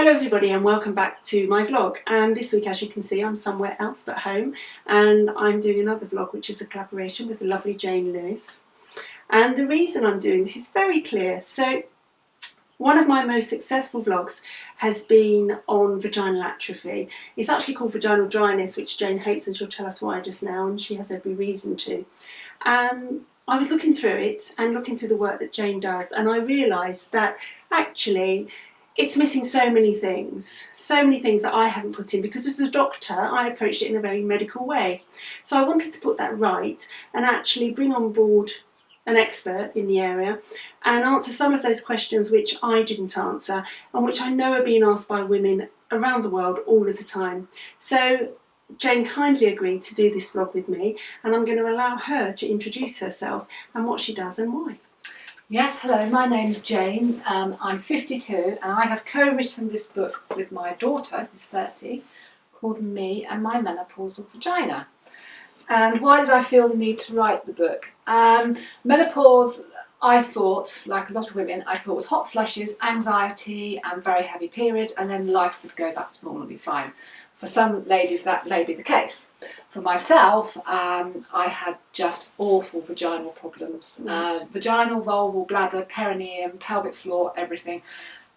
Hello everybody and welcome back to my vlog, and this week, as you can see, I'm somewhere else but home, and I'm doing another vlog which is a collaboration with the lovely Jane Lewis. And the reason I'm doing this is very clear. So one of my most successful vlogs has been on vaginal atrophy. It's actually called vaginal dryness, which Jane hates, and she'll tell us why just now, and she has every reason to. I was looking through it and looking through the work that Jane does, and I realised that actually it's missing so many things that I haven't put in, because as a doctor I approached it in a very medical way. So I wanted to put that right and actually bring on board an expert in the area and answer some of those questions which I didn't answer and which I know are being asked by women around the world all of the time. So Jane kindly agreed to do this vlog with me, and I'm going to allow her to introduce herself and what she does and why. Yes, hello, my name's Jane. I'm 52 and I have co-written this book with my daughter, who's 30, called Me and My Menopausal Vagina. And why did I feel the need to write the book? Menopause, I thought, like a lot of women, I thought was hot flushes, anxiety and very heavy periods, and then life would go back to normal and be fine. For some ladies that may be the case. For myself, I had just awful vaginal problems. Vaginal, vulval, bladder, perineum, pelvic floor, everything.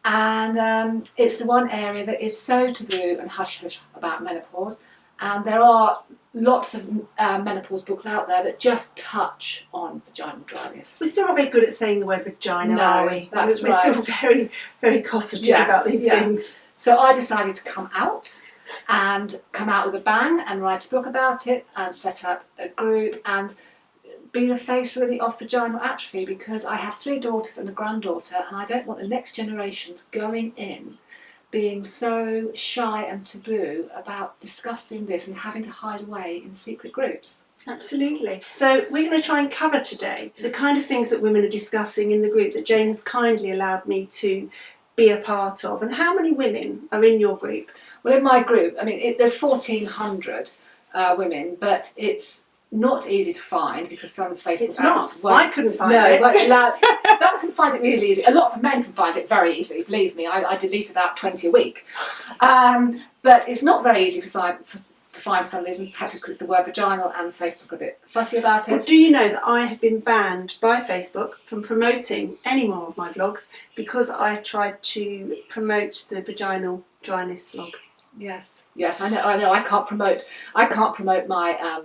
And it's the one area that is so taboo and hush-hush about menopause. And there are lots of menopause books out there that just touch on vaginal dryness. We're still not very good at saying the word vagina, are we? That's We're right. still very, very cosseted about these things. So I decided to come out with a bang and write a book about it and set up a group and be the face really of vaginal atrophy, because I have 3 daughters and a granddaughter, and I don't want the next generations going in being so shy and taboo about discussing this and having to hide away in secret groups. Absolutely. So we're going to try and cover today the kind of things that women are discussing in the group that Jane has kindly allowed me to be a part of. And how many women are in your group? Well, in my group, I mean, there's 1,400 women, but it's not easy to find because some Facebook apps won't. I couldn't find it. Won't allow, some can find it really easy. Lots of men can find it very easily, believe me. I delete about 20 a week. But it's not very easy to find for some reason. Perhaps it's because the word vaginal and Facebook are a bit fussy about it. Well, do you know that I have been banned by Facebook from promoting any more of my vlogs because I tried to promote the vaginal dryness vlog? Yes, I know. I can't promote my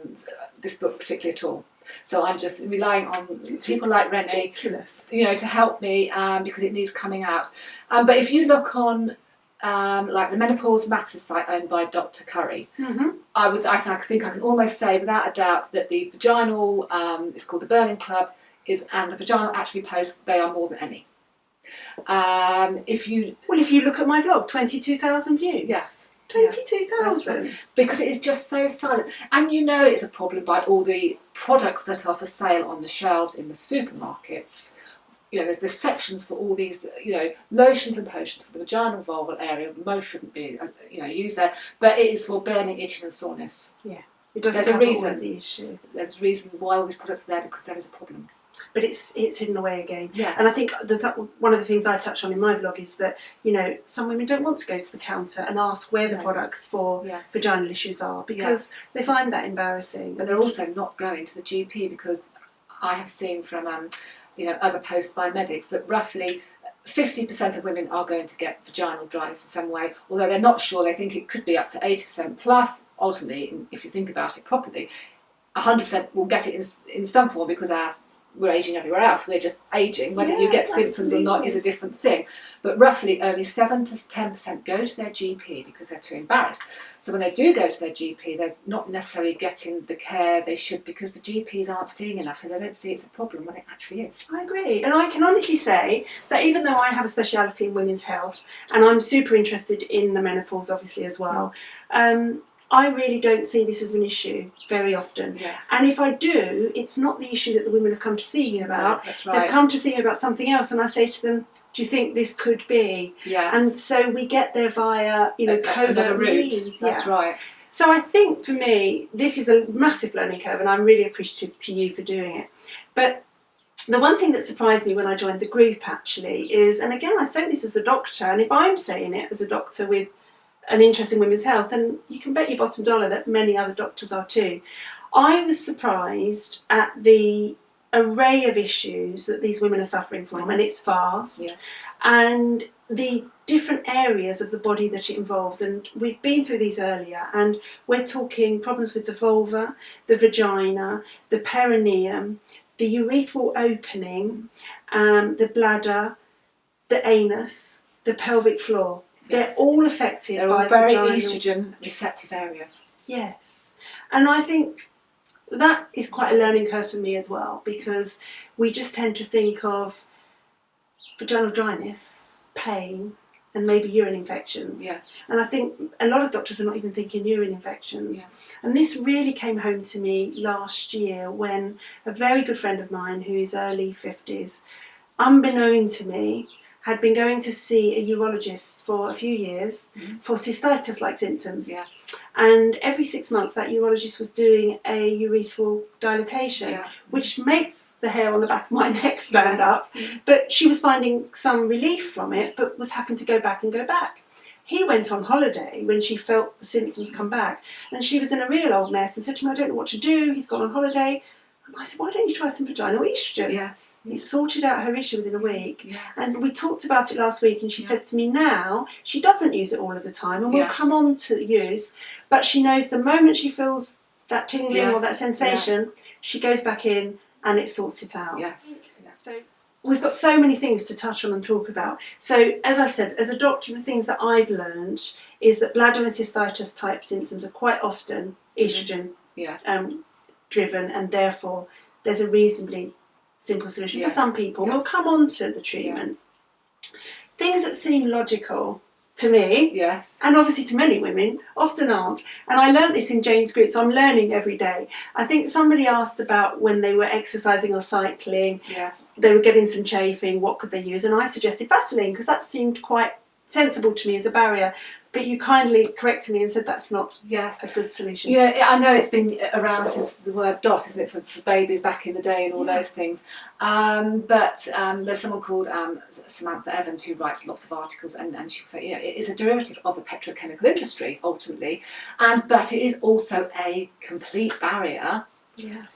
this book particularly at all. So I'm just relying on people like Renee, to help me because it needs coming out. But if you look on like the Menopause Matters site owned by Dr. Curry, I think I can almost say without a doubt that the vaginal, it's called the Berlin Club, and the Vaginal Atrophy post, they are more than any. If you look at my vlog, 22,000 views. Yes. 22,000. Because it is just so silent, and it's a problem by all the products that are for sale on the shelves in the supermarkets. There's sections for all these, lotions and potions for the vaginal vulval area. Most shouldn't be, used there, but it is for burning, itching, and soreness. Yeah, it doesn't have all of the issue. There's a reason why all these products are there, because there is a problem. But it's hidden away again. Yes. And I think one of the things I touch on in my vlog is that some women don't want to go to the counter and ask where the products for vaginal issues are, because they find that embarrassing. But they're also not going to the GP, because I have seen from other posts by medics that roughly 50% of women are going to get vaginal dryness in some way, although they're not sure. They think it could be up to 80%. Plus, ultimately, if you think about it properly, 100% will get it in some form, because we're ageing everywhere else. We're just ageing. Whether you get symptoms or not is a different thing. But roughly only 7 to 10% go to their GP because they're too embarrassed. So when they do go to their GP, they're not necessarily getting the care they should, because the GPs aren't seeing enough, so they don't see it's a problem when it actually is. I agree. And I can honestly say that even though I have a speciality in women's health, and I'm super interested in the menopause obviously as well, I really don't see this as an issue very often. Yes. And if I do, it's not the issue that the women have come to see me about. That's right. They've come to see me about something else, and I say to them, do you think this could be? Yes. And so we get there via, covert means. That's right. So I think for me, this is a massive learning curve, and I'm really appreciative to you for doing it. But the one thing that surprised me when I joined the group actually is, and again I say this as a doctor, and if I'm saying it as a doctor with an interest in women's health, and you can bet your bottom dollar that many other doctors are too, I was surprised at the array of issues that these women are suffering from, and it's vast, Yes. and the different areas of the body that it involves. And we've been through these earlier, and we're talking problems with the vulva, the vagina, the perineum, the urethral opening, the bladder, the anus, the pelvic floor. Yes. They're all affected They're by all very vaginal... estrogen receptive area. Yes. And I think that is quite a learning curve for me as well, because we just tend to think of vaginal dryness, pain, and maybe urine infections. Yes. And I think a lot of doctors are not even thinking urine infections. Yeah. And this really came home to me last year when a very good friend of mine, who is early 50s, unbeknown to me, had been going to see a urologist for a few years for cystitis-like symptoms. Yes. And every 6 months that urologist was doing a urethral dilatation, which makes the hair on the back of my neck stand up. But she was finding some relief from it, but was having to go back and go back. He went on holiday when she felt the symptoms come back, and she was in a real old mess and said to me, I don't know what to do, he's gone on holiday. And I said, why don't you try some vaginal estrogen? Yes. It sorted out her issue within a week. Yes. And we talked about it last week, and she said to me now, she doesn't use it all of the time, and we'll come on to use, but she knows the moment she feels that tingling or that sensation, she goes back in and it sorts it out. Yes. So we've got so many things to touch on and talk about. So as I've said, as a doctor, the things that I've learned is that bladder and cystitis type symptoms are quite often estrogen driven, and therefore there's a reasonably simple solution for some people. We'll come on to the treatment. Things that seem logical to me, and obviously to many women, often aren't. And I learned this in Jane's group, so I'm learning every day. I think somebody asked about when they were exercising or cycling, they were getting some chafing, what could they use? And I suggested Vaseline, because that seemed quite sensible to me as a barrier. But you kindly corrected me and said that's not a good solution. Yeah, I know it's been around since the word dot, isn't it, for babies back in the day and all those things. But there's someone called Samantha Evans who writes lots of articles, and she'll say, it is a derivative of the petrochemical industry, ultimately, but it is also a complete barrier.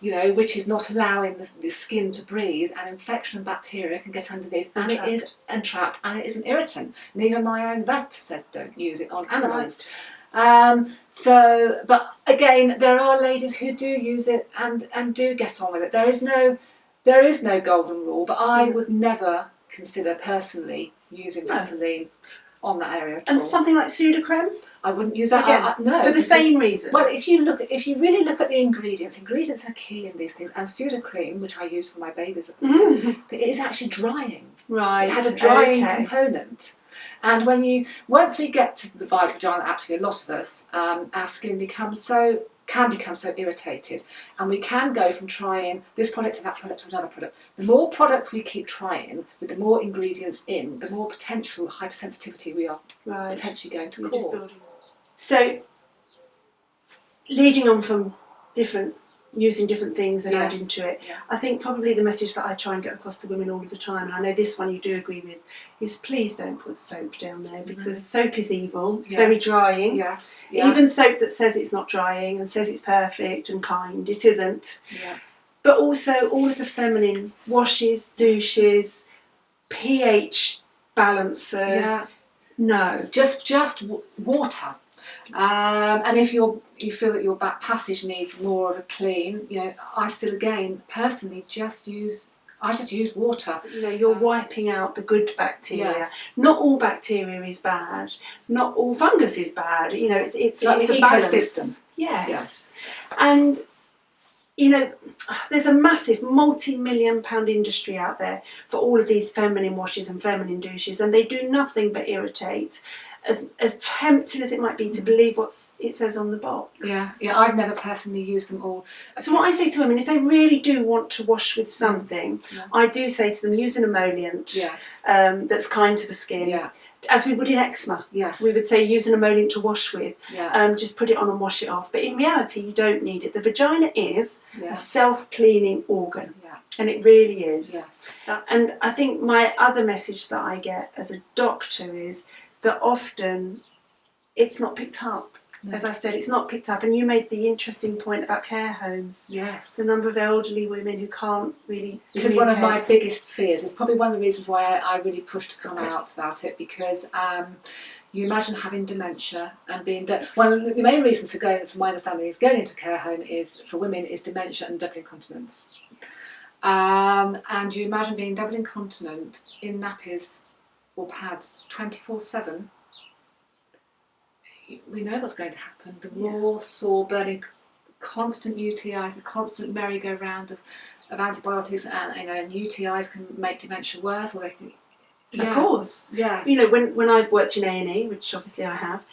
Which is not allowing the skin to breathe, and infection and bacteria can get underneath, and it is entrapped, and it is an irritant. And even my own vet says don't use it on animals. But again, there are ladies who do use it and do get on with it. There is no golden rule, but I would never consider personally using Vaseline on that area at all. And something like Sudocrem? I wouldn't use that again. No, for the same reasons. Well, if you really look at the ingredients are key in these things. And Sudocrem, which I use for my babies at the moment, but it is actually drying. Right. It has a drying component. And once we get to the vaginal atrophy, a lot of us, our skin can become so irritated, and we can go from trying this product to that product to another product. The more products we keep trying, with the more ingredients in, the more potential hypersensitivity we are potentially going to cause. So, leading on from using different things and adding to it, I think probably the message that I try and get across to women all of the time, and I know this one you do agree with, is please don't put soap down there, because soap is evil. It's very drying. Even soap that says it's not drying and says it's perfect and kind, it isn't. But also all of the feminine washes, douches, pH balancers. No, just water. And if you feel that your back passage needs more of a clean, I still personally just use water. You're wiping out the good bacteria. Not all bacteria is bad. Not all fungus is bad. It's like a ecosystem. Yes. And there's a massive multi-million-pound industry out there for all of these feminine washes and feminine douches, and they do nothing but irritate. As tempting as it might be to believe what it says on the box. I've never personally used them all. So what I say to women, if they really do want to wash with something, I do say to them, use an emollient that's kind to the skin. as we would in eczema. Yes. We would say use an emollient to wash with. Yeah. Just put it on and wash it off. But in reality, you don't need it. The vagina is Yeah. a self-cleaning organ. Yeah. And it really is. Yes. And I think my other message that I get as a doctor is that often it's not picked up. No. As I said, it's not picked up. And you made the interesting point about care homes. Yes. The number of elderly women who can't really This is one of my biggest fears. It's probably one of the reasons why I really pushed to come out about it, because you imagine having dementia and being... One of the main reasons for going, from my understanding, is going into a care home is, for women, is dementia and double incontinence. And you imagine being double incontinent in nappies or pads 24/7. We know what's going to happen. The raw, sore, burning, constant UTIs, the constant merry-go-round of antibiotics, and and UTIs can make dementia worse, or they can... Of course. Yes. When I've worked in A&E, which obviously I have,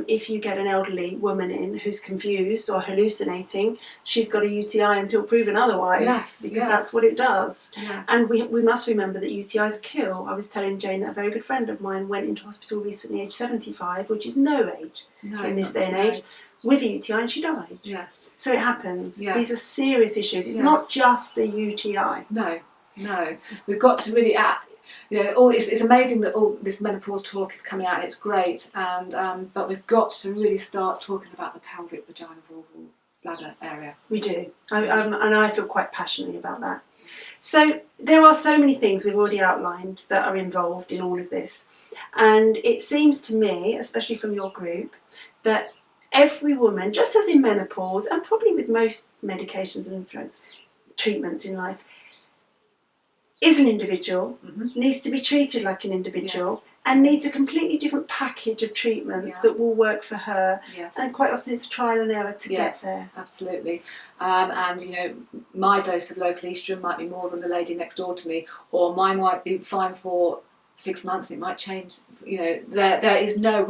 if you get an elderly woman in who's confused or hallucinating, she's got a UTI until proven otherwise, because that's what it does. Yeah. And we must remember that UTIs kill. I was telling Jane that a very good friend of mine went into hospital recently, age 75, which is no age in this day and age, with a UTI, and she died. Yes. So it happens. Yes. These are serious issues. It's not just a UTI. No. We've got to really it's amazing that all this menopause talk is coming out, and it's great, and but we've got to really start talking about the pelvic, vagina, vulval, bladder area. We do, and I feel quite passionately about that. So there are so many things we've already outlined that are involved in all of this, and it seems to me, especially from your group, that every woman, just as in menopause, and probably with most medications and treatments in life, is an individual, needs to be treated like an individual, and needs a completely different package of treatments that will work for her. Yes. And quite often it's trial and error to get there. Absolutely. And my dose of local estrogen might be more than the lady next door to me, or mine might be fine for 6 months, and it might change. There is no...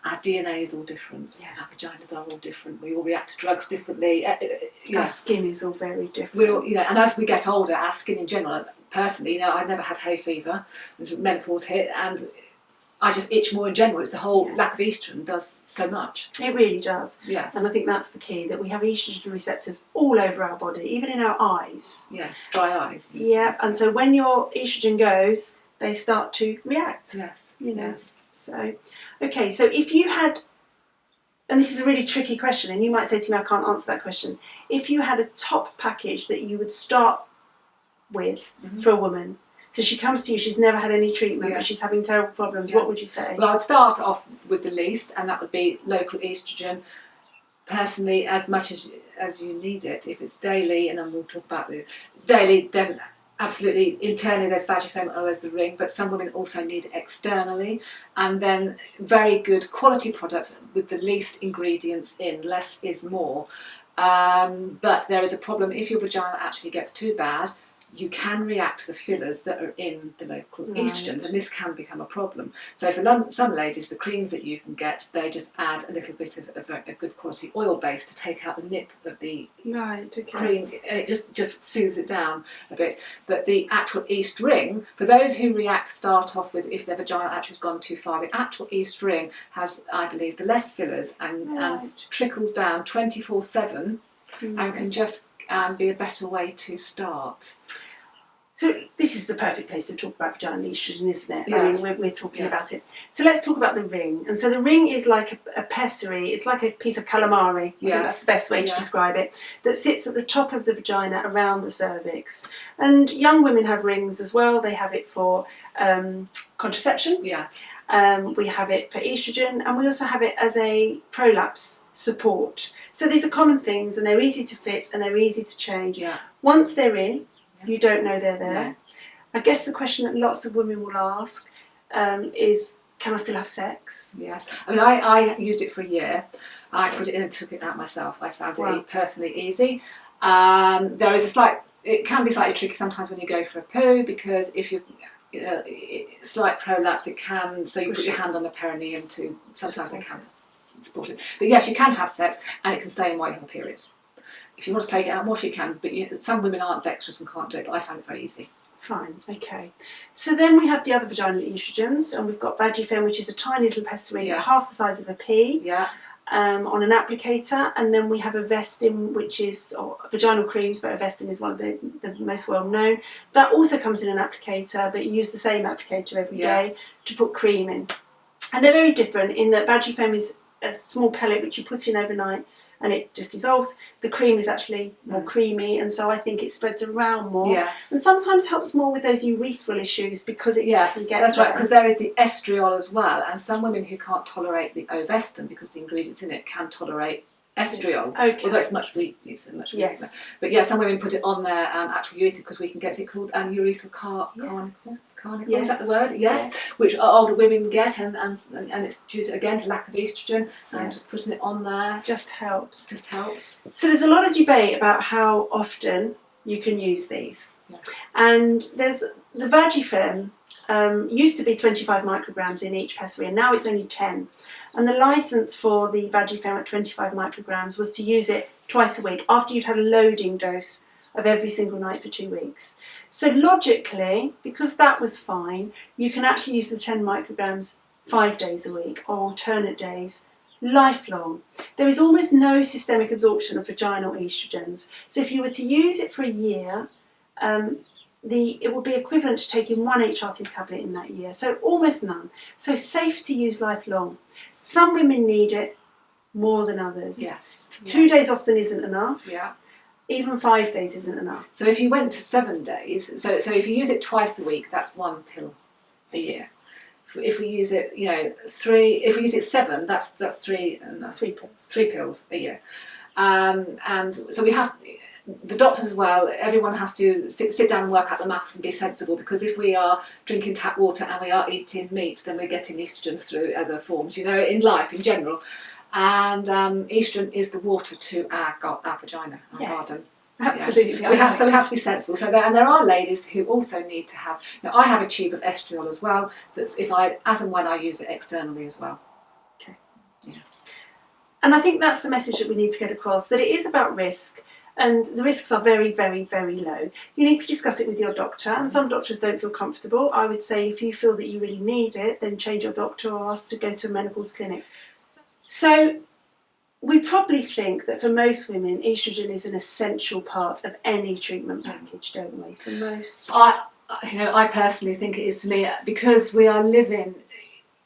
Our DNA is all different. Our vaginas are all different. We all react to drugs differently. Our skin is all very different. And as we get older, our skin in general, personally, I've never had hay fever as menopause hit, and I just itch more in general. It's the whole lack of estrogen does so much. It really does. Yes. And I think that's the key, that we have estrogen receptors all over our body, even in our eyes. Yes, dry eyes. Yeah, and so when your estrogen goes, they start to react. Yes. Yes. So, okay, so if you had, and this is a really tricky question, and you might say to me, I can't answer that question. If you had a top package that you would start with for a woman, so she comes to you, she's never had any treatment, but she's having terrible problems, what would you say? Well, I'd start off with the least, and that would be local estrogen. Personally, as much as you need it, if it's daily, and then we'll talk about the daily, then absolutely, internally there's Vagifem, there's the ring, but some women also need it externally, and then very good quality products with the least ingredients in. Less is more. But there is a problem. If your vaginal atrophy gets too bad, you can react to the fillers that are in the local estrogens, and this can become a problem. So for some ladies, the creams that you can get, they just add a little bit of a good quality oil base to take out the nip of the cream, and it just soothes it down a bit. But the actual East ring, for those who start off with, if their vaginal atrophy has gone too far, the actual East ring has, I believe, the less fillers and trickles down 24/7 and can just be a better way to start. So this is the perfect place to talk about vaginal estrogen, isn't it? Yes. I mean, we're talking about it. So let's talk about the ring. And so the ring is like a pessary. It's like a piece of calamari. I think that's the best way to describe it. That sits at the top of the vagina around the cervix. And young women have rings as well. They have it for contraception. Yes. We have it for estrogen, and we also have it as a prolapse support. So these are common things, and they're easy to fit and they're easy to change. Yeah. Once they're in, you don't know they're there. No. I guess the question that lots of women will ask is, can I still have sex? Yes. I mean, I used it for a year. I put it in and took it out myself. I found it personally easy. There is it can be slightly tricky sometimes when you go for a poo, because if you slight prolapse, it can, so you put your hand on the perineum to, sometimes it can support it. But yes, you can have sex, and it can stay in while you have a period. If you want to take it out more, you can, but some women aren't dexterous and can't do it, but I found it very easy. Fine, okay. So then we have the other vaginal estrogens, and we've got Vagifem, which is a tiny little pessary, Yes. half the size of a pea, Yeah. on an applicator, and then we have Avestin, which is vaginal creams, but Avestin is one of the most well known. That also comes in an applicator, but you use the same applicator every day to put cream in. And they're very different in that Vagifem is a small pellet which you put in overnight and it just dissolves. The cream is actually more creamy, and so I think it spreads around more. Yes. And sometimes helps more with those urethral issues because it can get that's there. right, because there is the estriol as well, and some women who can't tolerate the Ovestin because the ingredients in it can tolerate estriol, although it's much weaker. Yes. But yeah, some women put it on their actual urethra because we can get it called urethral carnicle. Yes. Is that the word? Yes. Which older women get, and it's due to, again, to lack of estrogen, and just putting it on there just helps. So there's a lot of debate about how often you can use these, and there's the Vagifem. Used to be 25 micrograms in each pessary, and now it's only 10. And the licence for the Vagifem at 25 micrograms was to use it twice a week after you'd had a loading dose of every single night for 2 weeks. So logically, because that was fine, you can actually use the 10 micrograms 5 days a week or alternate days, lifelong. There is almost no systemic absorption of vaginal estrogens. So if you were to use it for a year, it would be equivalent to taking 1 HRT tablet in that year, so almost none. So safe to use lifelong. Some women need it more than others. Yes. 2 days often isn't enough. Yeah. Even 5 days isn't enough. So if you went to 7 days, so if you use it twice a week, that's 1 pill a year. If we use it, if we use it 7, that's 3 pills. 3 pills a year. And so we have, the doctors as well, everyone has to sit down and work out the maths and be sensible, because if we are drinking tap water and we are eating meat, then we're getting estrogens through other forms, in life in general. And estrogen is the water to our vagina, our garden. Absolutely. Yes. So we have to be sensible. So there are ladies who also need to have. Now I have a tube of estriol as well. That's as and when I use it externally as well. Okay. Yeah. And I think that's the message that we need to get across, that it is about risk, and the risks are very, very, very low. You need to discuss it with your doctor, and some doctors don't feel comfortable. I would say if you feel that you really need it, then change your doctor or ask to go to a menopause clinic. So we probably think that for most women, estrogen is an essential part of any treatment package, don't we? For most. I personally think it is to me, because we are living.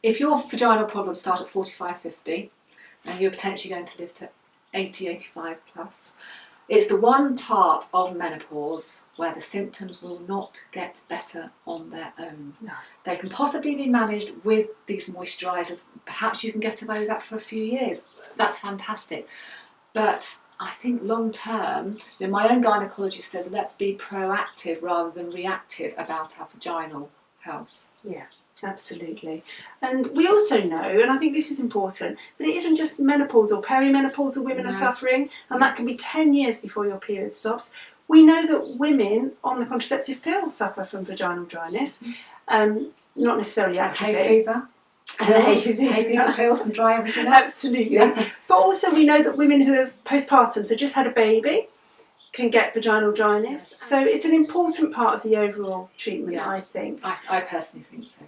If your vaginal problems start at 45, 50, and you're potentially going to live to 80, 85 plus, it's the one part of menopause where the symptoms will not get better on their own. No. They can possibly be managed with these moisturisers. Perhaps you can get away with that for a few years. That's fantastic. But I think long term, my own gynaecologist says let's be proactive rather than reactive about our vaginal health. Yeah. Absolutely. And we also know, and I think this is important, that it isn't just menopausal, perimenopausal women are suffering, and that can be 10 years before your period stops. We know that women on the contraceptive pill suffer from vaginal dryness, not necessarily atrophy. Hay fever. Hay fever pills can dry everything up. Absolutely. Yeah. But also we know that women who have postpartum, so just had a baby, can get vaginal dryness. Yes. So it's an important part of the overall treatment, I think. I personally think so.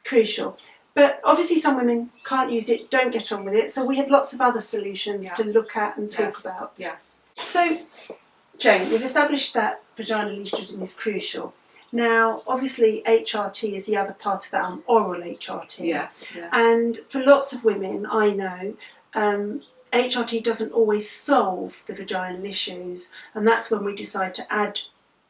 Crucial. But obviously some women can't use it, don't get on with it, so we have lots of other solutions to look at and talk about. Yes. So, Jane, we've established that vaginal estrogen is crucial. Now, obviously HRT is the other part of that, oral HRT. Yes. Yeah. And for lots of women, I know, HRT doesn't always solve the vaginal issues, and that's when we decide to add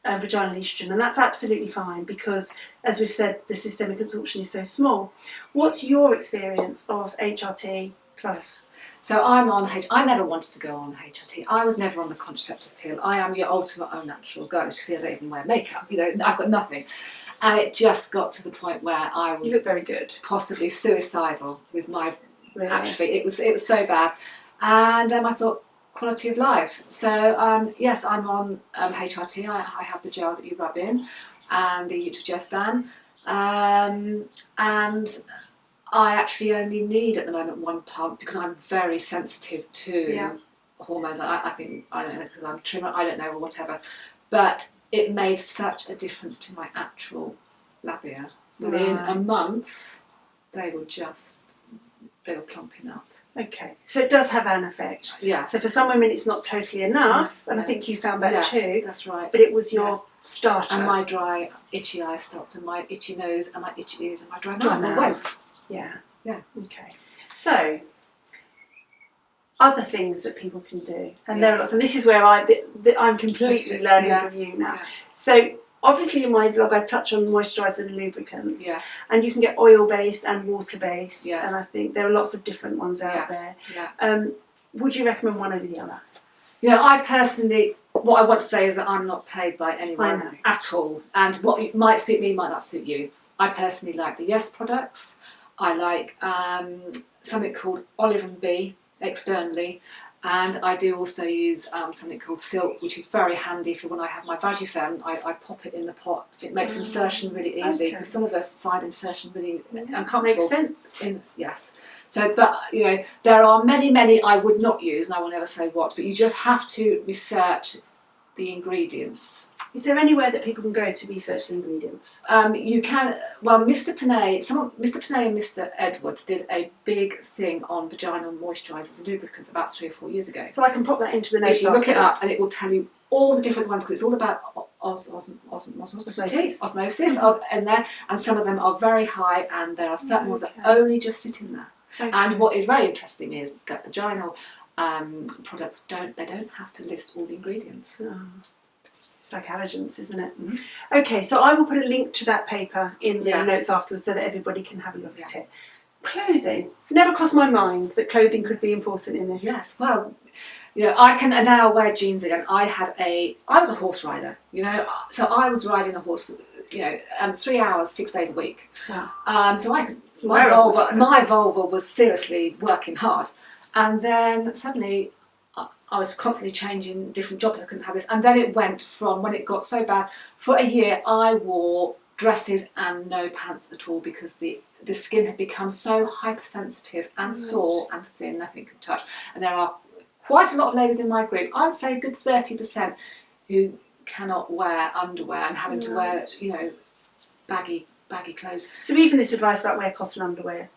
vaginal estrogen, and that's absolutely fine because, as we've said, the systemic absorption is so small. What's your experience of HRT plus? So I'm on I never wanted to go on HRT. I was never on the contraceptive pill. I am your ultimate au natural girl. You see, I don't even wear makeup. I've got nothing. And it just got to the point where I was very good. Possibly suicidal with my atrophy. It was so bad. And I thought, quality of life. So yes, I'm on HRT. I have the gel that you rub in and the Utrogestan, and I actually only need at the moment 1 pump because I'm very sensitive to hormones. I think, I don't know, it's because I'm trimmer, I don't know, or whatever, but it made such a difference to my actual labia. Within a month, they were plumping up. Okay, so it does have an effect. Yeah. So for some women, it's not totally enough, and I think you found that too. That's right. But it was your starter. And my dry, itchy eye stopped, and my itchy nose, and my itchy ears, and my dry mouth all went. Yeah. Yeah. Okay. So, other things that people can do, and there are lots, and this is where I'm completely learning from you now. Yeah. So, obviously in my vlog I touch on moisturisers and lubricants, and you can get oil-based and water-based, and I think there are lots of different ones out there. Yeah. Would you recommend one over the other? You know, I personally, what I want to say is that I'm not paid by anyone at all, and what might suit me might not suit you. I personally like the Yes products. I like something called Olive and Bee externally. And I do also use something called Silk, which is very handy for when I have my Vagifem. I pop it in the pot. It makes insertion really easy, because some of us find insertion really uncomfortable. Makes sense. Yes. So, but you know, there are many I would not use, and I will never say what. But you just have to research the ingredients. Is there anywhere that people can go to research the ingredients? You can. Well, Mr. Panay and Mr. Edwards did a big thing on vaginal moisturisers and lubricants about 3 or 4 years ago. So I can pop that into the notes. If you look it up, and it will tell you all the different ones, because it's all about osmosis in there, and some of them are very high, and there are certain ones that only just sit in there. Okay. And what is very interesting is that vaginal products don't have to list all the ingredients. Oh. It's like allergens, isn't it? Mm-hmm. Okay, so I will put a link to that paper in the notes afterwards so that everybody can have a look at it. Clothing. Never crossed my mind that clothing could be important in this. Yes, well, you know, I can now wear jeans again. I was a horse rider, you know, so I was riding a horse, you know, 3 hours, 6 days a week. Wow. So my vulva was seriously working hard. And then suddenly I was constantly changing different jobs. I couldn't have this. And then it went from, when it got so bad, for a year I wore dresses and no pants at all, because the skin had become so hypersensitive and sore and thin, nothing could touch. And there are quite a lot of ladies in my group, I would say a good 30%, who cannot wear underwear and having to wear, you know, baggy clothes. So even this advice about wear cotton underwear?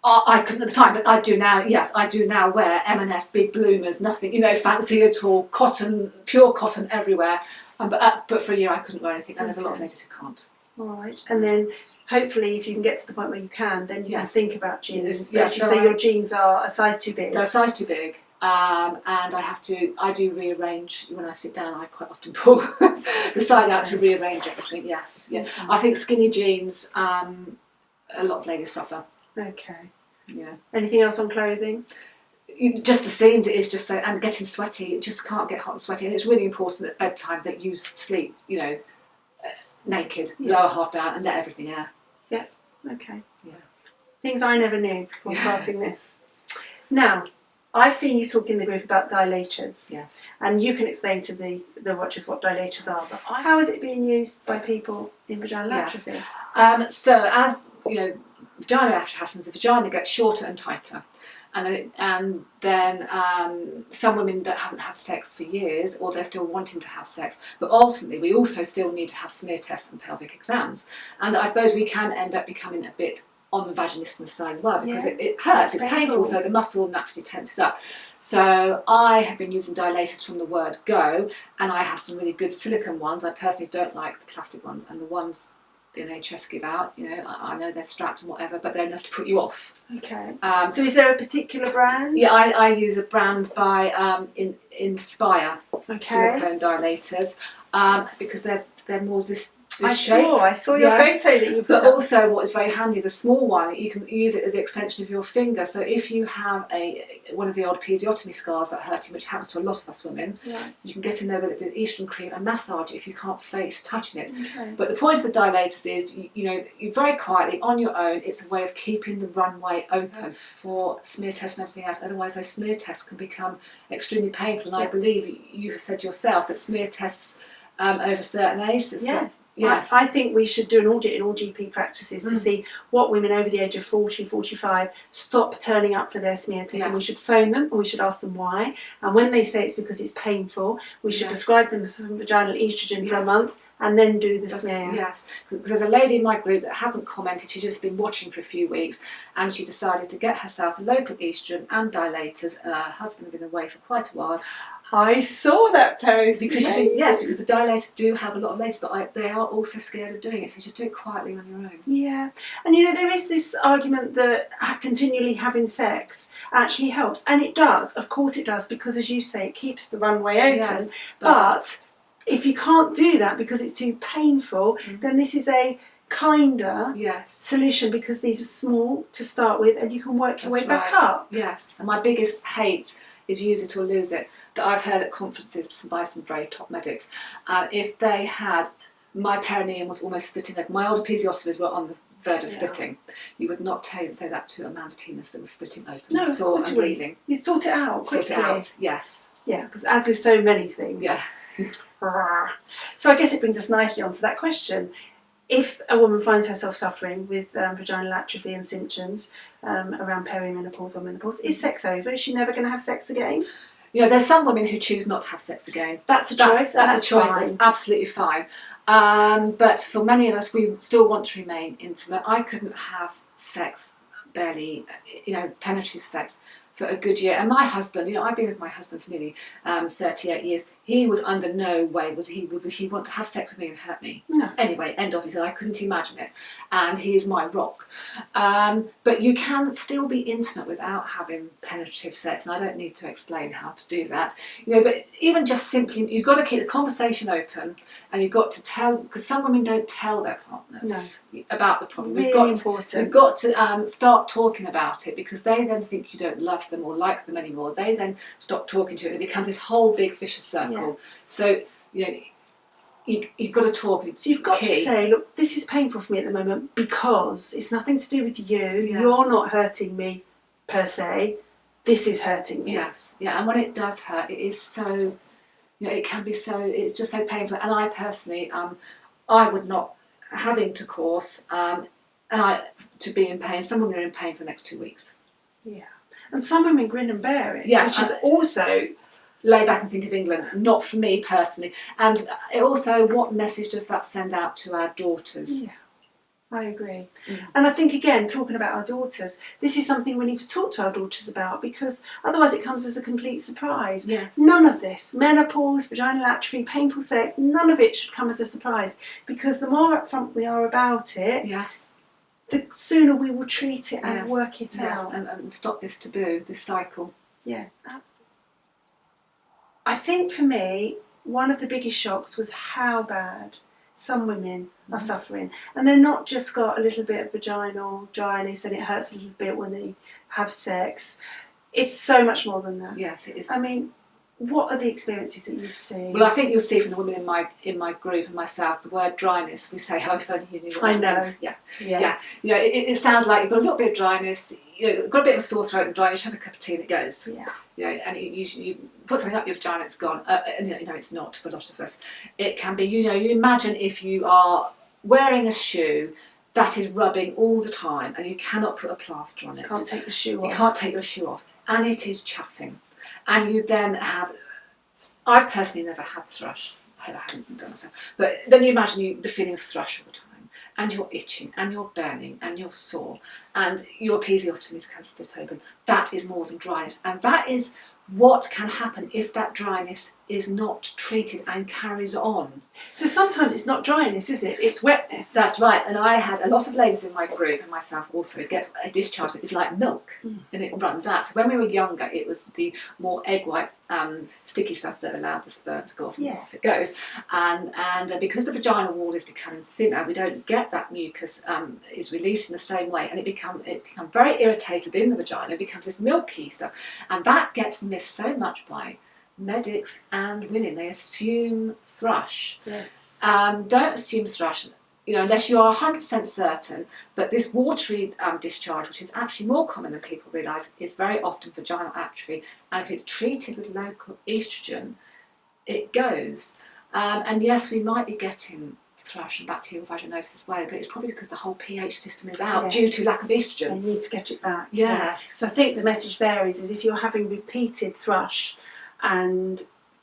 I couldn't at the time, but I do now. Yes, I do now wear M&S big bloomers, nothing, you know, fancy at all. Cotton, pure cotton everywhere. But for a year I couldn't wear anything, and there's a lot of ladies who can't. All right, and then hopefully if you can get to the point where you can, then you can think about jeans. Yes, you say your jeans are a size too big. They're a size too big. And I do rearrange when I sit down. I quite often pull the side out to rearrange everything. Yes, yeah. Okay. I think skinny jeans, a lot of ladies suffer. Okay. Yeah. Anything else on clothing? Just the seams, it is just so, and getting sweaty. It just can't get hot and sweaty, and it's really important at bedtime that you sleep, you know, naked, lower half down, and let everything air. Yeah. Okay. Yeah. Things I never knew before starting this. Now, I've seen you talk in the group about dilators. Yes. And you can explain to the watchers what dilators are, but how is it being used by people in vaginal atrophy? So, as you know, vaginal atrophy happens, the vagina gets shorter and tighter. And then some women haven't had sex for years, or they're still wanting to have sex. But ultimately, we also still need to have smear tests and pelvic exams. And I suppose we can end up becoming a bit on the vaginismus side as well, because it hurts, it's painful, so the muscle naturally tenses up. So I have been using dilators from the word go, and I have some really good silicone ones. I personally don't like the plastic ones, and the ones the NHS give out, you know, I know they're strapped and whatever, but they're enough to put you off. Okay. So is there a particular brand? Yeah, I use a brand by Inspire silicone dilators, because they're more this shape. I saw your photo that you put up. But also what is very handy, the small one, you can use it as the extension of your finger. So if you have one of the old episiotomy scars that are hurting, which happens to a lot of us women, you can get in there with estrogen cream and massage it if you can't face touching it. Okay. But the point of the dilators is, you know, you very quietly, on your own, it's a way of keeping the runway open for smear tests and everything else. Otherwise those smear tests can become extremely painful. And I believe you have said yourself that smear tests over a certain age, Yes. I think we should do an audit in all GP practices to see what women over the age of 40, 45 stop turning up for their smear test. And we should phone them and we should ask them why. And when they say it's because it's painful, we should prescribe them some vaginal estrogen for a month and then do the smear. Yes, because there's a lady in my group that hadn't commented. She'd just been watching for a few weeks, and she decided to get herself a local estrogen and dilators. And her husband had been away for quite a while. I saw that post. Because because the dilators do have a lot of laters, but they are also scared of doing it, so just do it quietly on your own. Yeah, and you know, there is this argument that continually having sex actually helps, and it does, of course it does, because as you say, it keeps the runway open. Yes, but if you can't do that because it's too painful, then this is a kinder solution, because these are small to start with and you can work your way back up. Yes, and my biggest hate is use it or lose it, that I've heard at conferences by some very top medics. If they had, my perineum was almost splitting open, my old episiotomies were on the verge of splitting. You would not say that to a man's penis that was splitting open, sore and bleeding. You'd sort it out quickly. Sort it out, yes. Yeah, because as with so many things. Yeah. So I guess it brings us nicely onto that question. If a woman finds herself suffering with vaginal atrophy and symptoms around perimenopause or menopause, is sex over? Is she never going to have sex again? You know, there's some women who choose not to have sex again. That's a choice. That's a choice. That's absolutely fine. But for many of us, we still want to remain intimate. I couldn't have sex, barely, penetrative sex, for a good year. And my husband, I've been with my husband for nearly 38 years. He was under no way would he want to have sex with me and hurt me. No. Anyway, end of. He said I couldn't imagine it, and he is my rock. But you can still be intimate without having penetrative sex, and I don't need to explain how to do that. But even just simply, you've got to keep the conversation open, and you've got to tell, because some women don't tell their partners about the problem. Really important. We've got to start talking about it, because they then think you don't love them or like them anymore. They then stop talking to you, and it becomes this whole big vicious circle. Yeah. So, you've got to talk. So you've got to say, look, this is painful for me at the moment because it's nothing to do with you. Yes. You're not hurting me per se. This is hurting me. Yes, yeah. And when it does hurt, it is so, it can be so, it's just so painful. And I personally, I would not have intercourse to be in pain. Some women are in pain for the next 2 weeks. Yeah. And some women grin and bear it. Yes. Which is also... Lay back and think of England, not for me personally. And also, what message does that send out to our daughters? Yeah, I agree. And I think, again, talking about our daughters, this is something we need to talk to our daughters about, because otherwise it comes as a complete surprise. Yes. None of this, menopause, vaginal atrophy, painful sex, none of it should come as a surprise, because the more upfront we are about it, the sooner we will treat it and work it out. And stop this taboo, this cycle. Yeah, absolutely. I think for me, one of the biggest shocks was how bad some women are suffering. And they're not just got a little bit of vaginal dryness and it hurts a little bit when they have sex. It's so much more than that. Yes, it is. I mean, what are the experiences that you've seen? Well, I think you'll see from the women in my group and myself, the word dryness, we say, oh, if only you knew what I that know. means. Yeah. It sounds like you've got a little bit of dryness, you've got a bit of a sore throat and dryness, you have a cup of tea and it goes. Yeah. And you put something up your vagina, it's gone. It's not for a lot of us. It can be, you imagine if you are wearing a shoe that is rubbing all the time and you cannot put a plaster on it. You can't take the shoe off. You can't take your shoe off. And it is chuffing. And you then have, I've personally never had thrush, I haven't done so, but then you imagine the feeling of thrush all the time, and you're itching, and you're burning, and you're sore, and your episiotomies can split open. That is more than dryness, and that is what can happen if that dryness is not treated and carries on. So sometimes it's not dryness, is it? It's wetness. That's right, and I had a lot of ladies in my group, and myself also, get a discharge that is like milk, and it runs out. So when we were younger, it was the more egg white, sticky stuff that allowed the sperm to go off and off it goes. And because the vaginal wall is becoming thinner, we don't get that mucus is released in the same way, and it becomes very irritated within the vagina. It becomes this milky stuff, and that gets missed so much by medics and women. They assume thrush. Yes. Don't assume thrush, unless you are 100% certain. But this watery discharge, which is actually more common than people realise, is very often vaginal atrophy. And if it's treated with local estrogen, it goes. And yes, we might be getting thrush and bacterial vaginosis as well, but it's probably because the whole pH system is out due to lack of estrogen. They need to get it back. Yes. So I think the message there is if you're having repeated thrush and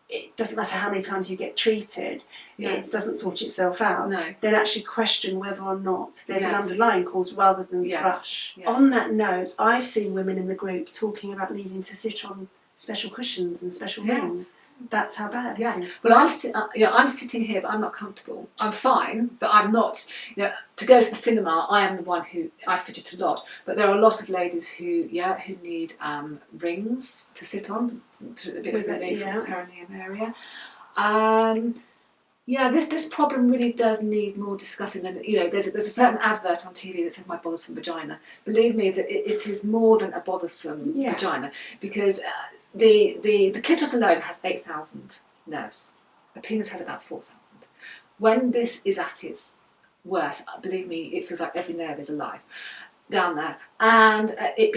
it doesn't matter how many times you get treated, it doesn't sort itself out, then actually question whether or not there's an underlying cause rather than thrush. Yes. On that note, I've seen women in the group talking about needing to sit on special cushions and special rings. That's how bad it is. Well, I'm sitting here, but I'm not comfortable. I'm fine, but I'm not. To go to the cinema, I am the one who I fidget a lot. But there are a lot of ladies who need rings to sit on, to a bit of relief from the perineum area. This problem really does need more discussing. And there's a certain advert on TV that says "my bothersome vagina." Believe me, that it is more than a bothersome vagina, because the clitoris alone has 8,000 nerves. A penis has about 4,000. When this is at its worst, believe me, it feels like every nerve is alive down there, and it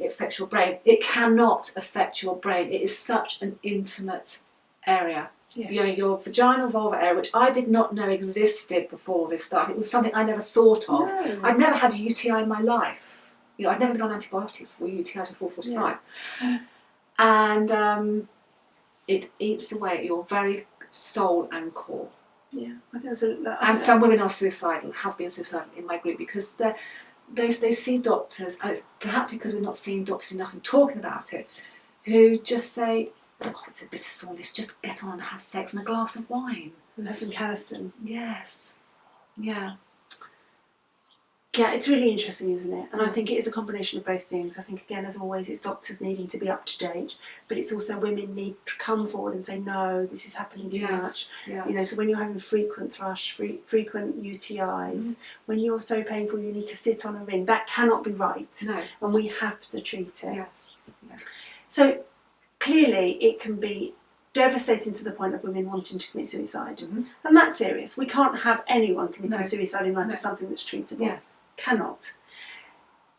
affects your brain. It cannot affect your brain. It is such an intimate area. Your vaginal vulvar area, which I did not know existed before this started. It was something I never thought of. No. I'd never had a UTI in my life. I'd never been on antibiotics for UTIs before 45. And it eats away at your very soul and core. Yeah, I think and some women are suicidal, have been suicidal in my group, because they see doctors, and it's perhaps because we're not seeing doctors enough and talking about it, who just say, "Oh, it's a bit of soreness, just get on and have sex and a glass of wine." And have some Caniston. Yes. Yeah. Yeah, it's really interesting, isn't it? And I think it is a combination of both things. I think, again, as always, it's doctors needing to be up to date, but it's also women need to come forward and say, no, this is happening too much. Yes. So when you're having frequent thrush, frequent UTIs, when you're so painful you need to sit on a ring, that cannot be right. No. And we have to treat it. Yes. Yeah. So clearly it can be devastating to the point of women wanting to commit suicide. And that's serious. We can't have anyone committing suicide in life as something that's treatable. Yes. Cannot.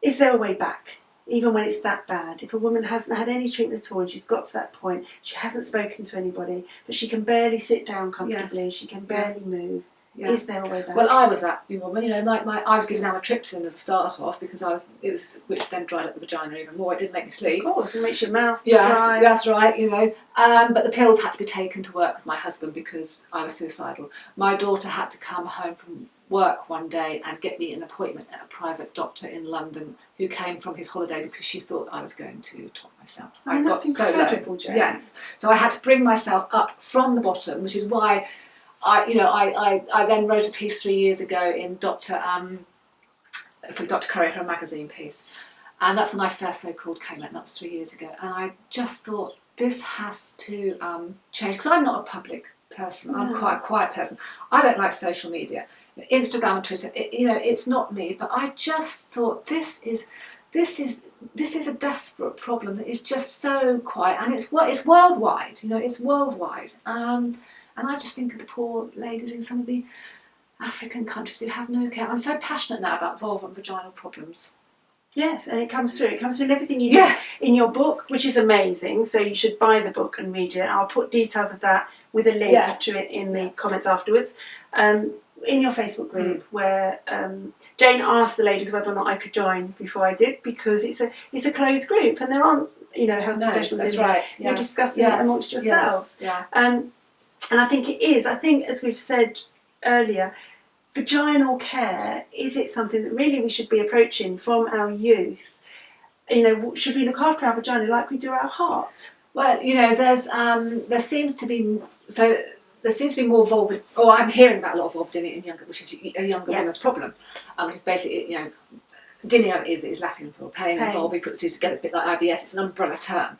Is there a way back, even when it's that bad? If a woman hasn't had any treatment at all and she's got to that point, she hasn't spoken to anybody, but she can barely sit down comfortably, she can barely move. Is there a way back? Well, I was that woman. I was given amitriptyline as a start off because which then dried up the vagina even more. It didn't make me sleep. Of course, it makes your mouth dry. That's right. But the pills had to be taken to work with my husband because I was suicidal. My daughter had to come home from work one day and get me an appointment at a private doctor in London who came from his holiday because she thought I was going to top myself. I mean, that's incredible, Jane. Yes. So I had to bring myself up from the bottom, which is why I then wrote a piece 3 years ago in for Dr. Currier, for a magazine piece, and that's when I first so-called came out, and that was 3 years ago, and I just thought this has to change, because I'm not a public person, I'm quite a quiet person. I don't like social media, Instagram and Twitter, it's not me, but I just thought this is a desperate problem that is just so quiet, and it's worldwide, it's worldwide. And I just think of the poor ladies in some of the African countries who have no care. I'm so passionate now about vulvar and vaginal problems. Yes, and it comes through. It comes through in everything you do in your book, which is amazing. So you should buy the book and read it. I'll put details of that with a link to it in the comments afterwards. In your Facebook group, where Jane asked the ladies whether or not I could join before I did, because it's a closed group and there aren't health professionals in there. You're discussing it amongst yourselves. And I think it is. I think, as we've said earlier, vaginal care, is it something that really we should be approaching from our youth? Should we look after our vagina like we do our heart? Well, there seems to be more vulva, or I'm hearing about a lot of vulvodynia in younger, which is a younger woman's problem, which is basically, dynia is Latin for pain, and vulva, you put the two together, it's a bit like IBS, it's an umbrella term.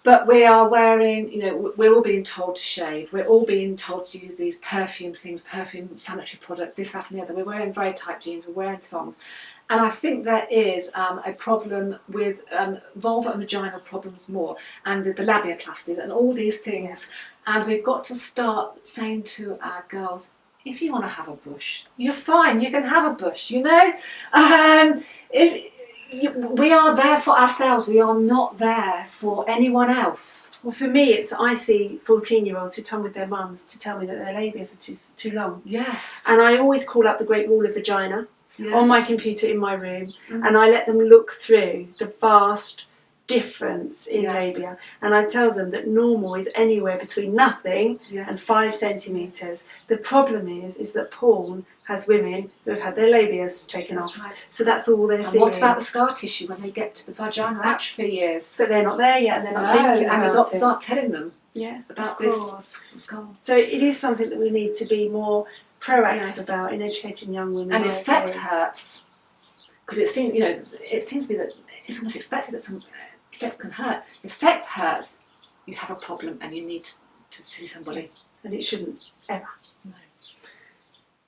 But we are wearing, we're all being told to shave. We're all being told to use these perfume sanitary products, this, that and the other. We're wearing very tight jeans, we're wearing thongs. And I think there is a problem with vulva and vaginal problems more, and the labiaplasties and all these things. And we've got to start saying to our girls, if you want to have a bush, you're fine, you can have a bush, we are there for ourselves. We are not there for anyone else. Well, for me, I see 14-year-olds who come with their mums to tell me that their labias are too long. Yes. And I always call up the Great Wall of Vagina on my computer in my room, and I let them look through the vast difference in labia, and I tell them that normal is anywhere between nothing and 5 centimetres. The problem is that porn has women who have had their labias taken off. Right. So that's all they're seeing. And what about the scar tissue when they get to the vaginal atrophy years? But they're not there yet, and they're not thinking about it. And the doctors aren't telling them about this scar. So it is something that we need to be more proactive about in educating young women. And if sex hurts, because it seems to be that it's almost expected that sex can hurt. If sex hurts, you have a problem and you need to see somebody. And it shouldn't ever.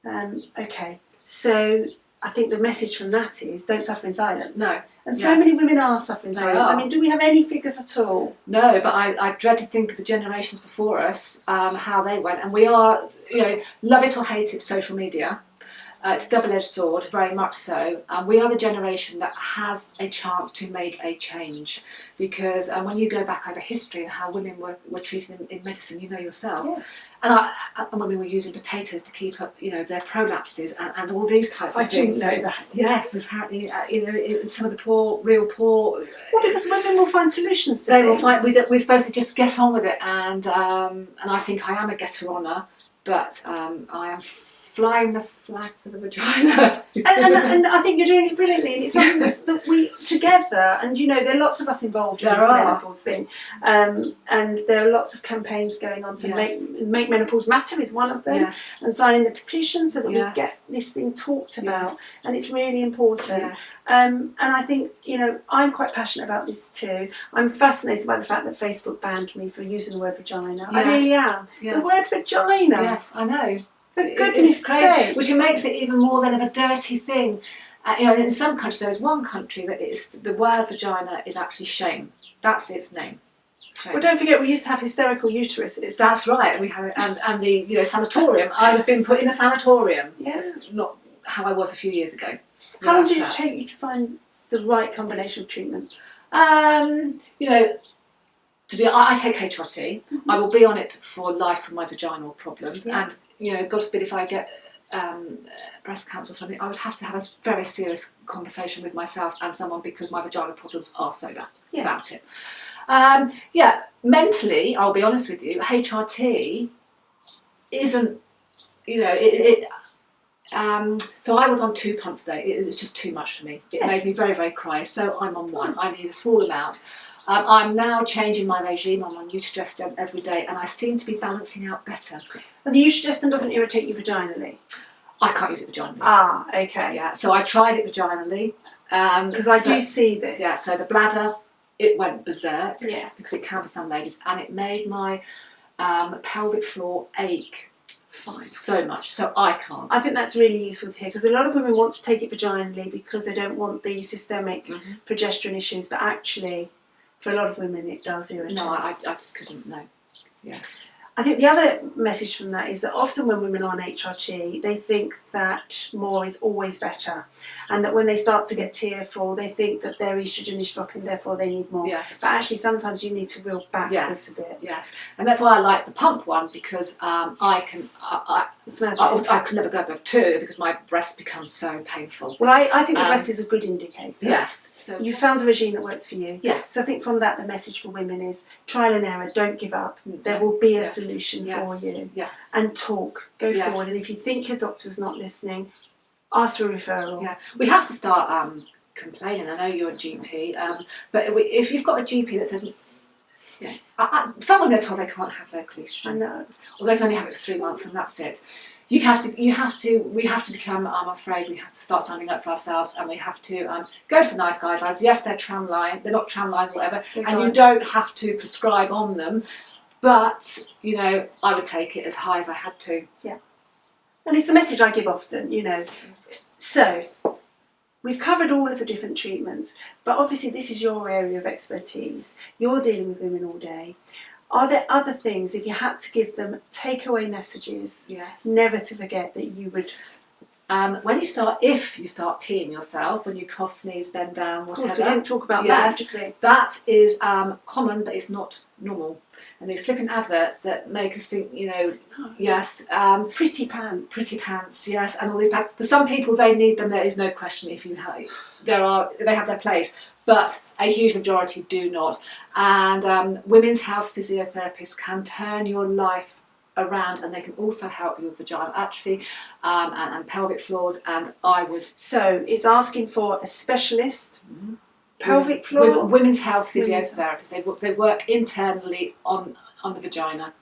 No. Okay, so I think the message from that is don't suffer in silence. No. And so many women are suffering in silence. I mean, do we have any figures at all? No, but I dread to think of the generations before us, how they went. And we are, love it or hate it, social media. It's a double-edged sword, very much so. We are the generation that has a chance to make a change, because when you go back over history and how women were treated in medicine, you know yourself. And women were using potatoes to keep up, their prolapses and all these types of things. I didn't know that. Yes, apparently, some of the real poor. Well, because women will find solutions to they things. will find. We're supposed to just get on with it, and I think I am a getter-oner, but I am flying the flag for the vagina. and I think you're doing it brilliantly, and it's something that we together, and there are lots of us involved in this menopause thing, and there are lots of campaigns going on to make menopause matter is one of them, and signing the petition so that we get this thing talked about, and it's really important. And I think I'm quite passionate about this too. I'm fascinated by the fact that Facebook banned me for using the word vagina. I really am. The word vagina. Yes, I know. For goodness sake. Which makes it even more than of a dirty thing. In some countries, there is one country that the word vagina is actually shame. That's its name. Shame. Well, don't forget we used to have hysterical uteruses. That's right. We have, and the sanatorium. I have been put in a sanatorium. Yeah. Not how I was a few years ago. How long did it take you to find the right combination of treatment? I take HRT. I will be on it for life for my vaginal problems, and God forbid if I get breast cancer or something, I would have to have a very serious conversation with myself and someone, because my vaginal problems are so bad about it. Mentally, I'll be honest with you, HRT isn't, so I was on 2 pumps a day. It was just too much for me. It made me very, very cry. So I'm on 1. I need a small amount. I'm now changing my regime. I'm on Utrogestan every day, and I seem to be balancing out better. And the Utrogestan doesn't irritate you vaginally? I can't use it vaginally. Ah, okay. Yeah, so I tried it vaginally. Because I do see this. Yeah, so the bladder, it went berserk. Yeah. Because it can for some ladies, and it made my pelvic floor ache so much, so I can't. I think that's really useful to hear, because a lot of women want to take it vaginally because they don't want the systemic progesterone issues, but actually, for a lot of women, it does irritate. No, I just couldn't, no. Yes. I think the other message from that is that often when women are on HRT, they think that more is always better, and that when they start to get tearful, they think that their estrogen is dropping, therefore they need more. Yes. But actually, sometimes you need to reel backwards a bit. Yes, and that's why I like the pump one, because it's magic. I could never go above 2 because my breast becomes so painful. Well, I think the breast is a good indicator. Yes. So you found a regime that works for you. Yes. So I think from that, the message for women is trial and error. Don't give up. There will be a solution for you. Yes. And talk. Go forward. And if you think your doctor's not listening, ask for a referral. Yeah. We have to start complaining. I know you're a GP, but if you've got a GP that says, some women are told they can't have local estrogen. I know. Or they can only have it for 3 months and that's it. We have to become, I'm afraid, we have to start standing up for ourselves, and we have to go to the NICE guidelines. Yes, they're not tram lines or whatever, and you don't have to prescribe on them, but, I would take it as high as I had to. Yeah. And it's the message I give often, So, we've covered all of the different treatments, but obviously this is your area of expertise. You're dealing with women all day. Are there other things, if you had to give them takeaway messages, never to forget, that you would If you start peeing yourself, when you cough, sneeze, bend down, whatever. Of course, we didn't talk about yes, that, did we? That is common, but it's not normal. And these flipping adverts that make us think, yes. Pretty pants. Pretty pants, yes, and all these pants. For some people, they need them. There is no question. If you have, they have their place, but a huge majority do not. And women's health physiotherapists can turn your life around, and they can also help you with vaginal atrophy and pelvic floors. And I would. So it's asking for a specialist. Pelvic floor? Women's health physiotherapists. They work internally on the vagina.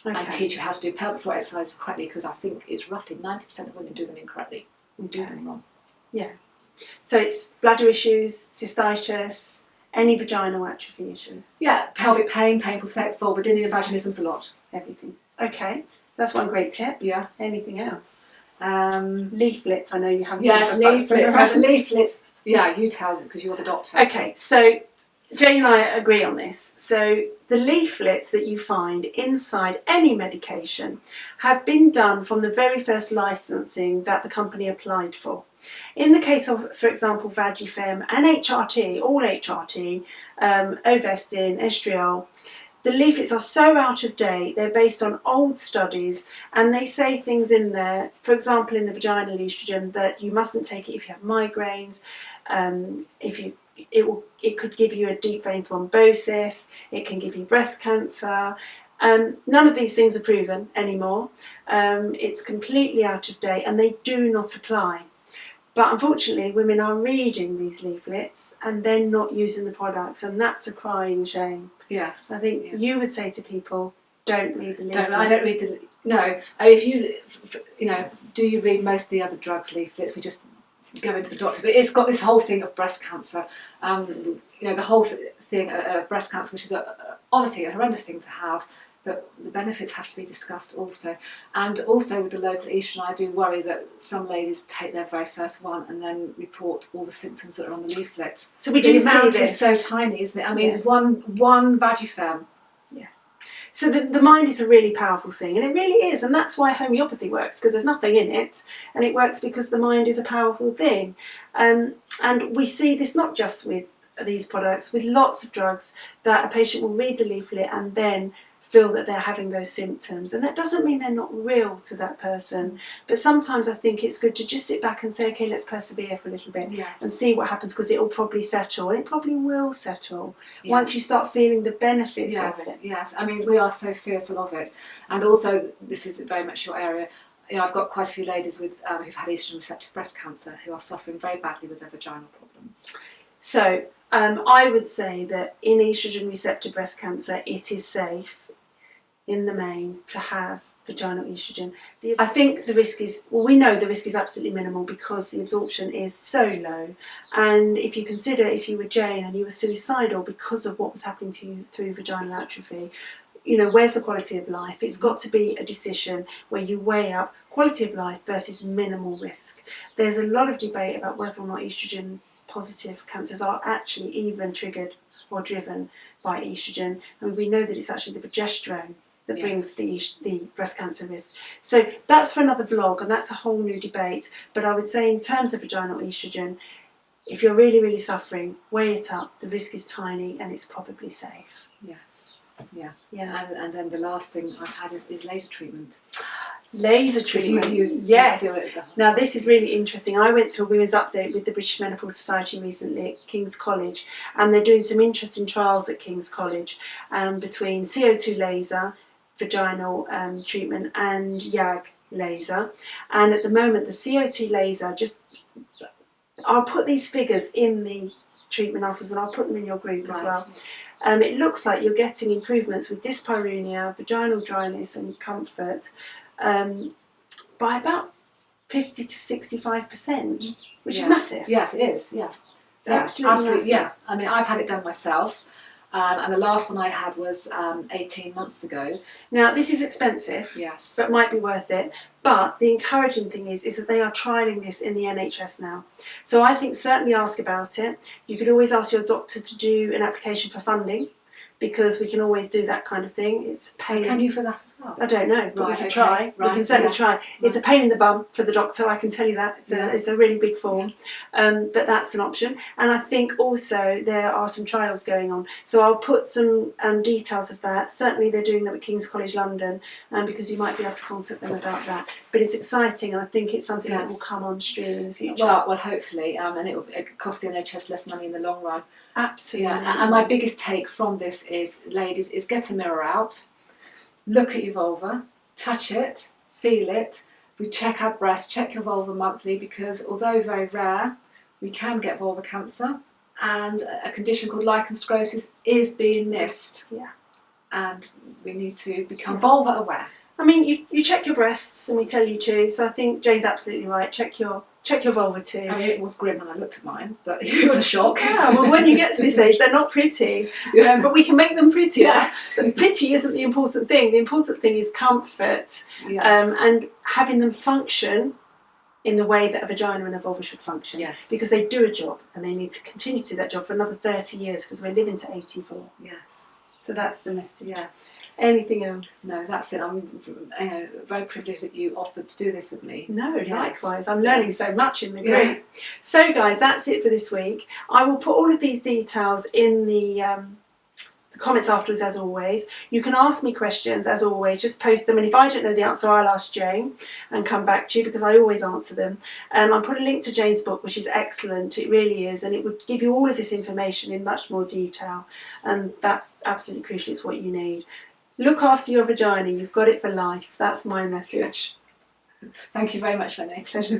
Okay. And teach you how to do pelvic floor exercises correctly, because I think it's roughly 90% of women do them incorrectly. Do them wrong. Yeah. So it's bladder issues, cystitis, any vaginal atrophy issues. Yeah, pelvic pain, painful sex, vulvodynia, vaginismus, a lot. Everything. Okay, that's one great tip. Yeah. Anything else? Leaflets. I know you haven't. Yes, leaflets. So the leaflets. Yeah, you tell them because you're the doctor. Okay, so Jane and I agree on this. So the leaflets that you find inside any medication have been done from the very first licensing that the company applied for. In the case of, for example, Vagifem and HRT, all HRT, Ovestin, Estriol, the leaflets are so out of date. They're based on old studies, and they say things in there, for example, in the vaginal estrogen, that you mustn't take it if you have migraines, it could give you a deep vein thrombosis, it can give you breast cancer. None of these things are proven anymore. It's completely out of date, and they do not apply. But unfortunately, women are reading these leaflets and then not using the products, and that's a crying shame. Yes. I think you would say to people, don't read the leaflet. I don't read the... No. If you, do you read most of the other drugs leaflets? We just go into the doctor. But it's got this whole thing of breast cancer. The whole thing of breast cancer, which is honestly a horrendous thing to have. But the benefits have to be discussed also. And also with the local estrogen, I do worry that some ladies take their very first one and then report all the symptoms that are on the leaflet. So we do the see amount this. is so tiny, isn't it? I mean, one Vagifem. Yeah. So the mind is a really powerful thing, and it really is, and that's why homeopathy works, because there's nothing in it, and it works because the mind is a powerful thing. And we see this not just with these products, with lots of drugs, that a patient will read the leaflet and then feel that they're having those symptoms, and that doesn't mean they're not real to that person, but sometimes I think it's good to just sit back and say, okay, let's persevere for a little bit and see what happens, because it will probably settle, and it probably will settle once you start feeling the benefits of it. Yes, I mean, we are so fearful of it, and also this is very much your area. I've got quite a few ladies with who've had estrogen receptive breast cancer who are suffering very badly with their vaginal problems. So I would say that in estrogen receptive breast cancer, it is safe in the main to have vaginal estrogen. I think the risk is, well, we know the risk is absolutely minimal because the absorption is so low. And if you consider if you were Jane and you were suicidal because of what was happening to you through vaginal atrophy, where's the quality of life? It's got to be a decision where you weigh up quality of life versus minimal risk. There's a lot of debate about whether or not estrogen positive cancers are actually even triggered or driven by estrogen. And we know that it's actually the progesterone that brings the breast cancer risk. So that's for another vlog, and that's a whole new debate. But I would say in terms of vaginal estrogen, if you're really, really suffering, weigh it up. The risk is tiny and it's probably safe. Yes. Yeah. And then the last thing I've had is laser treatment. Laser treatment. Yes. Now this is really interesting. I went to a women's update with the British Menopause Society recently at King's College, and they're doing some interesting trials at King's College between CO2 laser, vaginal treatment, and YAG laser. And at the moment the CO2 laser, I'll put these figures in the treatment afterwards, and I'll put them in your group as well. It looks like you're getting improvements with dyspareunia, vaginal dryness and comfort by about 50 to 65%, which is massive. Yes, it is, yeah. It's absolutely massive. Yeah. I mean, I've had it done myself. And the last one I had was 18 months ago. Now, this is expensive, yes, but might be worth it. But the encouraging thing is that they are trialling this in the NHS now. So I think certainly ask about it. You could always ask your doctor to do an application for funding, because we can always do that kind of thing. It's a pain. Can you for that as well? I don't know, but Right, we can okay. try. Right, We can certainly yes, try. It's a right. pain in the bum for the doctor, I can tell you that. Yes. It's a really big form, but that's an option. And I think also there are some trials going on. So I'll put some details of that. Certainly they're doing them at King's College London, because you might be able to contact them about that. But it's exciting, and I think it's something that will come on stream in the future. Well, hopefully, and it will cost the NHS less money in the long run. Absolutely. Yeah. And my biggest take from this is, ladies, is get a mirror out, look at your vulva, touch it, feel it. We check our breasts, check your vulva monthly, because although very rare, we can get vulva cancer, and a condition called lichen sclerosis is being missed. Yeah. And we need to become vulva aware. I mean, you check your breasts, and we tell you to. So I think Jane's absolutely right. Check your vulva too. I mean, it was grim when I looked at mine, but it was a shock. Yeah, well, when you get to this age, they're not pretty, but we can make them prettier. Yes. But pretty isn't the important thing. The important thing is comfort, and having them function in the way that a vagina and a vulva should function. Yes. Because they do a job, and they need to continue to do that job for another 30 years, because we're living to 84. Yes. So that's the message. Yes. Anything else? No, that's it. I'm very privileged that you offered to do this with me. No, yes. Likewise. I'm learning so much in the group. Yeah. So guys, that's it for this week. I will put all of these details in the comments afterwards, as always. You can ask me questions, as always. Just post them, and if I don't know the answer, I'll ask Jane and come back to you, because I always answer them. I'll put a link to Jane's book, which is excellent. It really is, and it would give you all of this information in much more detail, and that's absolutely crucial. It's what you need. Look after your vagina. You've got it for life. That's my message. Thank you very much, Panay. Pleasure.